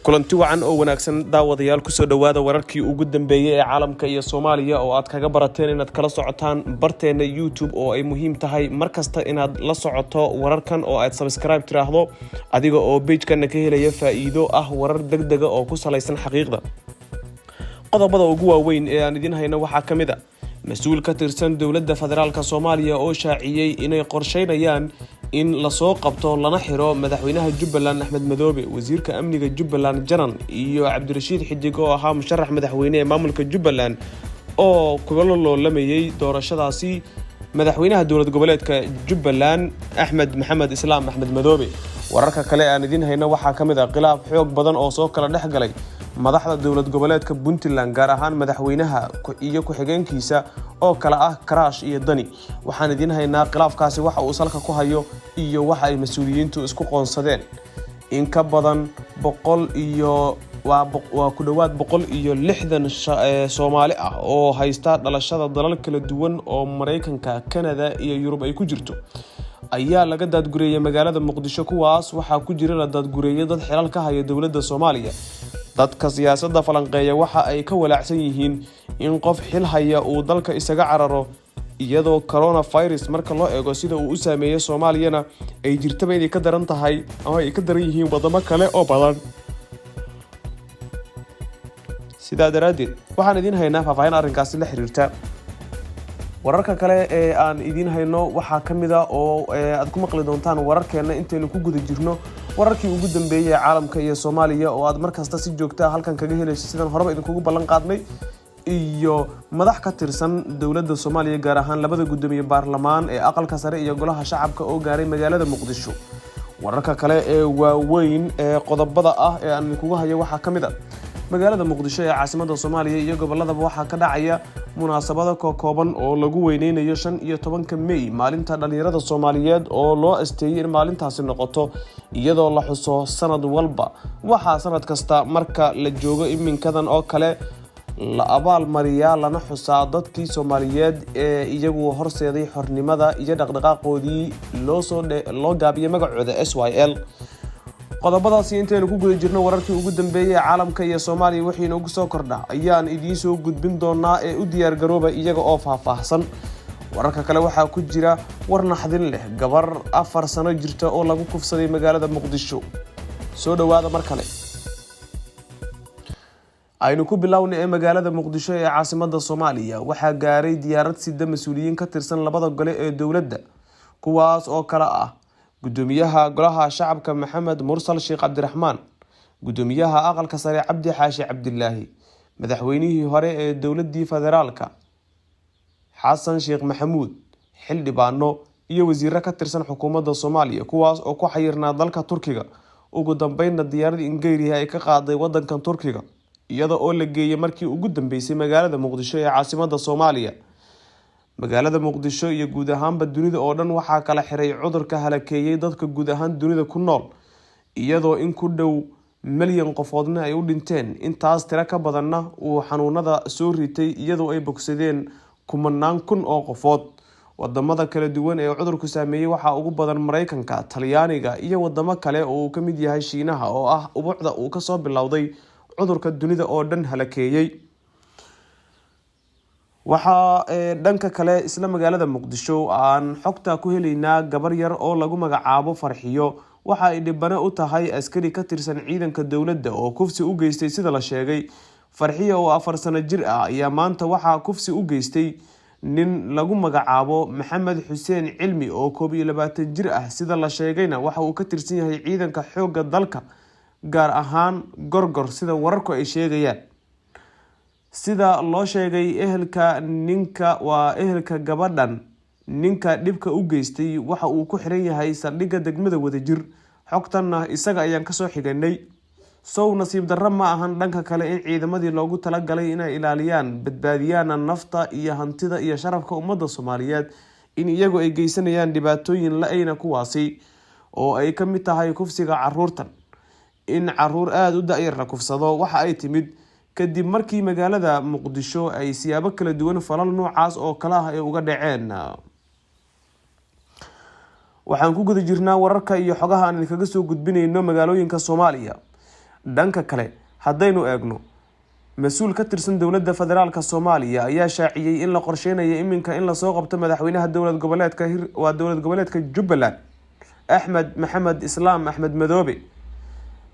kulanti wacan oo wanaagsan daawadayaal ku soo dhawaada wararkii ugu dambeeyay ee caalamka iyo Soomaaliya oo aad kaga barateen inaad kala socotaan barteena YouTube oo ay muhiim tahay markasta inaad la socoto wararkan oo aad subscribe tiraahdo adiga oo page-kana ka helaya faa'iido ah warar degdeg ah oo ku saleysan xaqiiqda. qodobada ugu waaweyn ee aan idin hayno waxaa kamid ah mas'uul ka tirsan dawladda federaalka Soomaaliya oo shaaciyay inay qorsheynayaan in la soo qabto lana xiro madaxweynaha Jubbaland Axmed Madoobe, wasiirka amniga Jubbaland Janan iyo Cabdirashiid Xidig oo ahaa musharax madaxweyne ee maamulka Jubbaland oo kulan loo lameeyay doorashadaasi madaxweynaha dowlad goboleedka Jubbaland Axmed Maxamed Islaam Axmed Madoobe. wararka kale aan idin hayno waxaa kamid ah khilaaf xoog badan oo soo kala dhaxgalay madaxda dowlad goboleedka Puntland gaar ahaan madaxweynaha iyo ku-xigeenkiisa oo kala ah Karash iyo Dani. waxaan idin haynaa khilaafkaasi waxa uu salka ku hayo iyo waxa ay mas'uuliyiintu isku qoonsadeen. in ka badan 100 iyo waa ku dhawaad 160 Soomaali ah oo haysta dhalashada dalal kala duwan oo Mareykanka, Canada iyo Yurub ay ku jirto ayaa laga daadgureeyay magaalada Muqdisho. kuwaas waxa ku jira la daadgureeyay dad xilal ka haya dawladda Soomaaliya. dadka siyaasadda falanqeeya waxa ay ka walaacsan yihiin in qof xil haya uu dalka isaga cararo iyadoo coronavirus marka loo eego sida uu u saameeyay Soomaaliyana ay jirtaba inay ka daran tahay ama ay ka daran yihiin wadamo kale oo badan. sidaa daraadeed waxaan idin haynaa faahfaahin arrinkaasi la xiriirta. wararka kale ee aan idin hayno waxaa kamid ah oo aad ku maqli doontaan wararkeena intaynu ku guda jirno wararkii ugu dambeeyay ee caalamka iyo Soomaaliya oo aad markasta si joogto ah halkan kaga helayso sidaan horeba idinkugu ballan qaadnay iyo madax ka tirsan dawladda Soomaaliya gaar ahaan labada gudoomiye baarlamaan ee aqalka sare iyo golaha shacabka oo gaaray magaalada Muqdisho. wararka kale ee waaweyn ee qodobada ah ee aan idinkugu hayo waxaa kamid ah magaalada Muqdisho ee caasimadda Soomaaliya iyo goboladaba waxaa ka dhacaya munaasabado kooban oo lagu weyneynayo 15 May maalinta dhalinyarada Soomaaliyeed oo loo asteeyay in maalintaasi noqoto iyadoo la xuso sanad walba. waxaa sanad kasta marka la joogo iminkadan oo kale la abaal mariyaa lana xusaa dadkii Soomaaliyeed ee iyagu horseeday xornimada iyo dhaqdhaqaaqoodii loo gaabiyay magacooda SYL. qodobadaasi intaynu ku guda jirno wararkii ugu dambeeyay ee caalamka iyo Soomaaliya wixii inoogu soo kordha ayaan idiin soo gudbin doonaa ee u diyaar garooba iyaga oo faahfaahsan. wararka kale waxaa ku jira war naxdin leh gabar 4 sano jirta oo lagu kufsaday magaalada Muqdisho. soo dhawaada mar kale. aynu ku bilownay ee magaalada Muqdisho ee caasimadda Soomaaliya waxaa gaaray diyaarad sida mas'uuliyiin ka tirsan labada gole ee dawladda kuwaas oo kala ah gudoomiyaha golaha shacabka Maxamed Mursal Sheekh Cabdiraxmaan, gudoomiyaha aqalka sare Cabdi Xaashi Cabdilaahi, madaxweynihii hore ee dawladdii federaalka Xasan Sheekh Maxamuud, xildhibaano iyo wasiirro ka tirsan xukuumadda Soomaaliya kuwaas oo ku xayirnaa dalka Turkiga. ugu dambeynna diyaarad Ingiriis ay ka qaaday wadankan Turkiga iyada oo la geeyay markii ugu dambeysay magaalada Muqdisho ee caasimadda Soomaaliya. magaalada Muqdisho iyo guud ahaanba dunida oo dhan waxaa kala xiray cudurka halakeeyay dadka guud ahaan dunida ku nool iyadoo in ku dhow milyan qofoodna ay u dhinteen intaas tira ka badanna uu xanuunada soo ritay iyadoo ay bogsadeen kumanaan kun oo qofood. wadamada kala duwan ee cudurku saameeyay waxaa ugu badan Mareykanka, Talyaaniga iyo wadamo kale oo uu kamid yahay Shiinaha oo ah ubuucda uu ka soo bilowday cudurka dunida oo dhan halakeeyay. waxaa dhanka kale isla magaalada Muqdisho aan xogta ku helaynaa gabar yar oo lagu magacaabo Farxiyo. waxa ay dhibano u tahay askari ka tirsan ciidanka dawladda oo kufsi u geystay sida la sheegay. Farxiyo oo 4 sano jir ah ayaa maanta waxaa kufsi u geystay nin lagu magacaabo Maxamed Xuseen Cilmi oo 22 jir ah sida la sheegayna waxa uu ka tirsan yahay ciidanka xoogga dalka gaar ahaan Gorgor sida wararku ay sheegayaan. sida loo sheegay ehelka gabadhan ninka dhibka u geystay waxa uu ku xiran yahay saldhigga degmada Wadajir. xogtanna isaga ayaan ka soo xiganay. nasiib darro ma ahan dhanka kale in ciidamadii loogu talagalay inay ilaaliyaan badbaadiyaan nafta iyo hantida iyo sharafka ummadda Soomaaliyeed in iyagu ay geysanayaan dhibaatooyin la-ayna kuwaasi oo ay ka mid tahay kufsiga caruurtan. in caruur aad u da'yar la kufsado waxa ay timid kadib markii magaalada Muqdisho ay siyaabo kala duwan falal noocaas oo kala ah ay uga dhaceen. waxaan ku guda jirnaa wararka iyo xogaha aan idinkaga soo gudbinayno magaalooyinka Soomaaliya. dhanka kale haddaynu eegno mas-uul ka tirsan dowladda federaalka Soomaaliya ayaa shaaciyay in la qorsheynayo iminka in la soo qabto madaxweynaha dowlad goboleedka Jubbaland Axmed Maxamed Islaam Axmed Madoobe.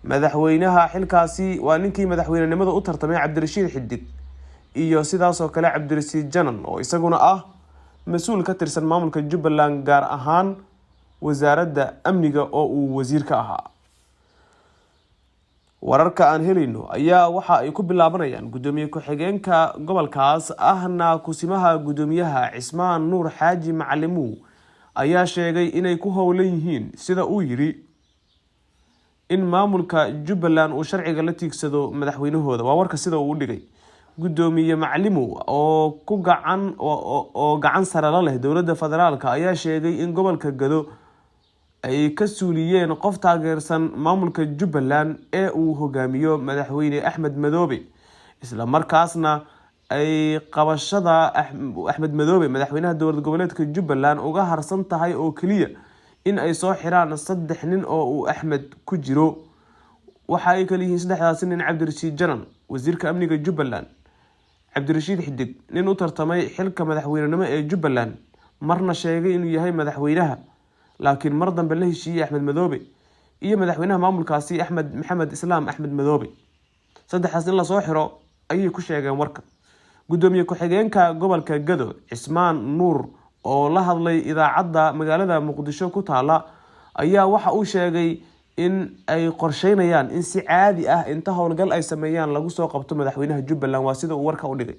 madaxweynaha xilkaasi waa ninkii madaxweynenimada u tartamay Cabdirashiid Xidig iyo sidaas oo kale Cabdirasiid Janan oo isaguna ah mas-uul ka tirsan maamulka Jubbaland gaar ahaan wasaaradda amniga oo uu wasiir ka ahaa. wararka aan helayno ayaa waxa ay ku bilaabanayaan gudoomiye ku-xigeenka gobolkaas ahna kusimaha gudoomiyaha Cismaan Nuur Xaaji Macalimu ayaa sheegay inay ku howlan yihiin sida uu yiri in maamulka Jubbaland uu sharciga la tiigsado madaxweynahooda. waa warka sida uu dhigay gudoomiye Macalimu oo gacan sare la leh dowladda federaalka ayaa sheegay in gobolka Gado ay ka suuliyeen qof taageersan maamulka Jubbaland ee uu hogaamiyo madaxweyne Axmed Madoobe, isla markaasna ay qabashada Axmed Madoobe madaxweynaha dowlad goboleedka Jubbaland uga harsan tahay oo kaliya in ay soo xiraan 3 nin oo uu Axmed ku jiro. waxa ay kala yihiin 3daas nin Cabdirasiid Janan wasiirka amniga Jubbaland, Cabdirashiid Xidig nin u tartamay xilka madaxweynenimo ee Jubbaland marna sheegay inuu yahay madaxweynaha laakiin mar dambe la heshiiyay Axmed Madoobe, iyo madaxweynaha maamulkaasi Axmed Maxamed Islaam Axmed Madoobe. 3daas in la soo xiro ayay ku sheegeen warka. gudoomiye ku-xigeenka gobolka Gado Cismaan Nuur oo la hadlay idaacadda magaalada Muqdisho ku taala ayaa waxa uu sheegay in ay qorsheynayaan in si caadi ah inta howlgal ay sameeyaan lagu soo qabto madaxweynaha Jubbaland. waa sida uu warka u dhigay.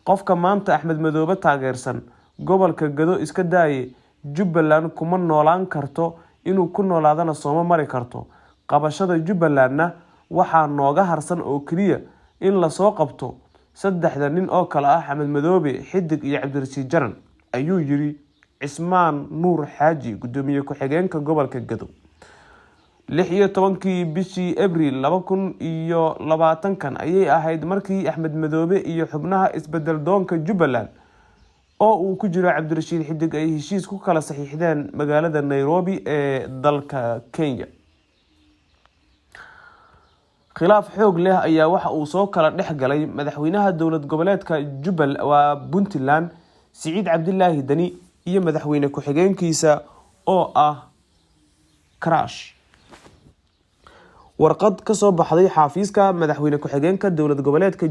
qofka maanta Axmed Madoobe taageersan gobolka Gado iska daayay Jubbaland kuma noolaan karto, inuu ku noolaadana sooma mari karto. qabashada Jubbalandna waxaa nooga harsan oo kaliya in la soo qabto 3 nin oo kala ah Axmed Madoobe, Xidig iyo Cabdirasiid Janan, ayuu yiri Cismaan Nuur Xaaji gudoomiye ku-xigeenka gobolka Gado. 16 bishii Abriil 2020 ayay ahayd markii Axmed Madoobe iyo xubnaha isbedel doonka Jubbaland oo uu ku jiro Cabdirashiid Xidig ay heshiis ku kala saxiixdeen magaalada Nairobi ee dalka Kenya. khilaaf xoog leh ayaa waxa uu soo kala dhex galay madaxweynaha dowlad goboleedka Puntland Siciid Cabdilaahi Dani iyo madaxweyne ku-xigeenkiisa oo ah Karash. warqad ka soo baxday xafiiska madaxweyne ku-xigeenka dowlad goboleedka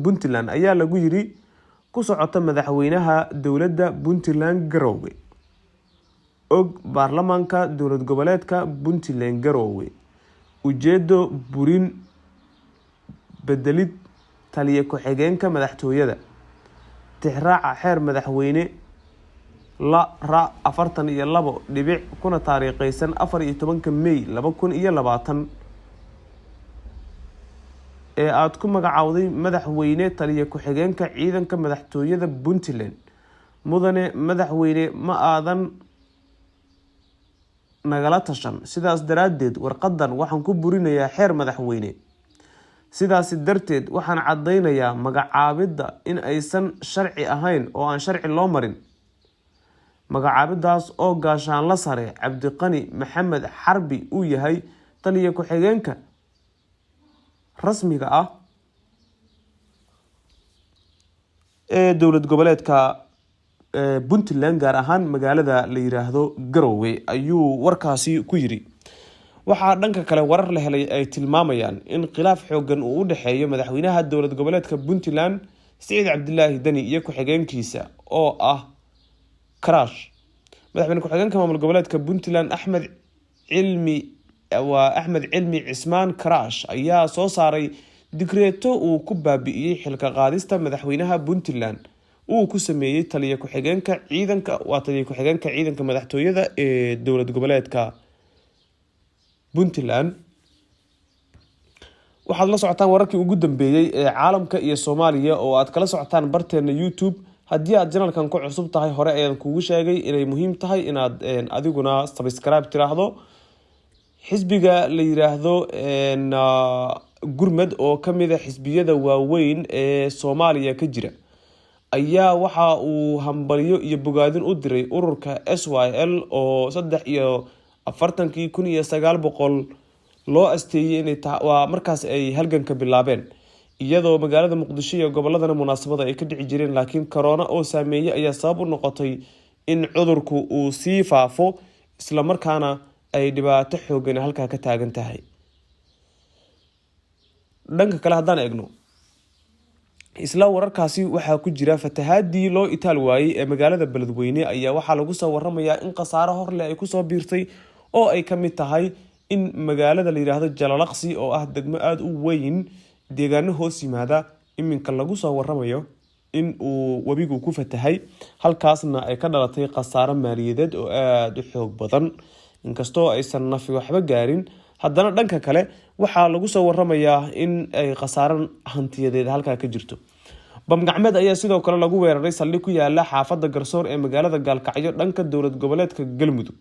Puntland ayaa lagu yiri ku socota madaxweynaha dowladda Puntland Garowe og baarlamaanka dowlad goboleedka Puntland Garowe ujeedo burin bedelid taliye ku-xigeenka madaxtooyada tixraaca xeer madaxweyne la ra 42 kuna taariikhaysan 14 May 2020 ee aad ku magacawday madaxweyne taliye ku-xigeenka ciidanka madaxtooyada Puntland. mudane madaxweyne ma aadan nagala tashan, sidaas daraadeed warqadan waxaan ku burinayaa xeer madaxweyne. sidaas darteed waxaan cadeynayaa magacaabida in aysan sharci ahayn oo aan sharci loo marin. magacaabidaas oo gaashaan la sare Cabdiqani Maxamed Xarbi uu yahay taliye ku-xigeenka rasmiga ah ee dowlad goboleedka Puntland gaar ahaan magaalada la yiraahdo Garowe ayuu warkaasi ku yiri. waxaa dhanka kale warar la helay ay tilmaamayaan in khilaaf xoogan uu u dhaxeeyo madaxweynaha dowlad goboleedka Puntland Siciid Cabdilaahi Dani iyo ku-xigeenkiisa oo ah Karash. madaxweyne ku-xigeenka maamul goboleedka Puntland Axmed Cilmi Cismaan Karash ayaa soo saaray digreeto uu ku baabi'iyay xilka qaadista madaxweynaha Puntland uu ku sameeyay taliye ku-xigeenka ciidanka madaxtooyada ee dowlad goboleedka Puntland. waxaad la socotaan wararkii ugu dambeeyay ee caalamka iyo Soomaaliya oo aad kala socotaan barteena YouTube. haddii aad channelkan ku cusub tahay, hore ayaan kugu sheegay inay muhiim tahay inaad adiguna subscribe tiraahdo. xisbiga la yiraahdo Gurmad oo kamid ah xisbiyada waaweyn ee Soomaaliya ka jira ayaa waxa uu hambaliyo iyo bogaadin u diray ururka SYL oo 43,900 loo asteeyay inay waa markaas ay halganka bilaabeen iyadoo magaalada Muqdisho iyo goboladana munaasabada ay ka dhici jireen laakiin corona oo saameeyay ayaa sabab u noqotay in cudurku uu sii faafo isla markaana ay dhibaato xooggan halka ka taagan tahay. dhanka kale haddaan eegno isla wararkaasi waxaa ku jira fatahaadii loo itaal waayay ee magaalada Beledweyne ayaa waxaa lagu soo waramayaa in khasaare horle ay ku soo biirtay oo ay ka mid tahay in magaalada la yiraahdo Jalalaqsi oo ah degmo aad u weyn deegaano hoos yimaada iminka lagu soo waramayo in uu wabigu ku fatahay halkaasna ay ka dhalatay khasaare maaliyadeed oo aad u xoog badan inkastoo aysan nafi waxba gaarin haddana dhanka kale waxaa lagu soo waramayaa in ay khasaare hantiyadeed halka ka jirto. bamgacmeed ayaa sidoo kale lagu weeraray saldhig ku yaala xaafadda Garsoor ee magaalada Gaalkacyo dhanka dowlad goboleedka Galmudug.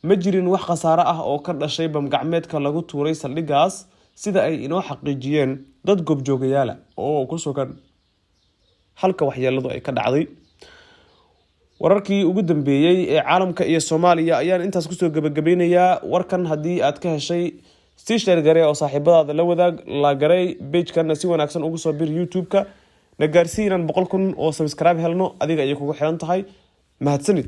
ma jirin wax khasaare ah oo ka dhashay bamgacmeedka lagu tuuray saldhigaas sida ay inoo xaqiijiyeen dad goobjoogayaal oo ku sugan halka waxyeeladu ay ka dhacday. wararkii ugu dambeeyay ee caalamka iyo Soomaaliya ayaan intaas ku soo gabagabeynayaa warkan haddii aad ka heshay si share garee oo saaxiibadaada la wadaag la garay page-kana si wanaagsan ugu soo bir YouTube-ka na gaarsiinan 100,000 oo subscribe helno adiga ay kugu xiran tahay mahadsanid.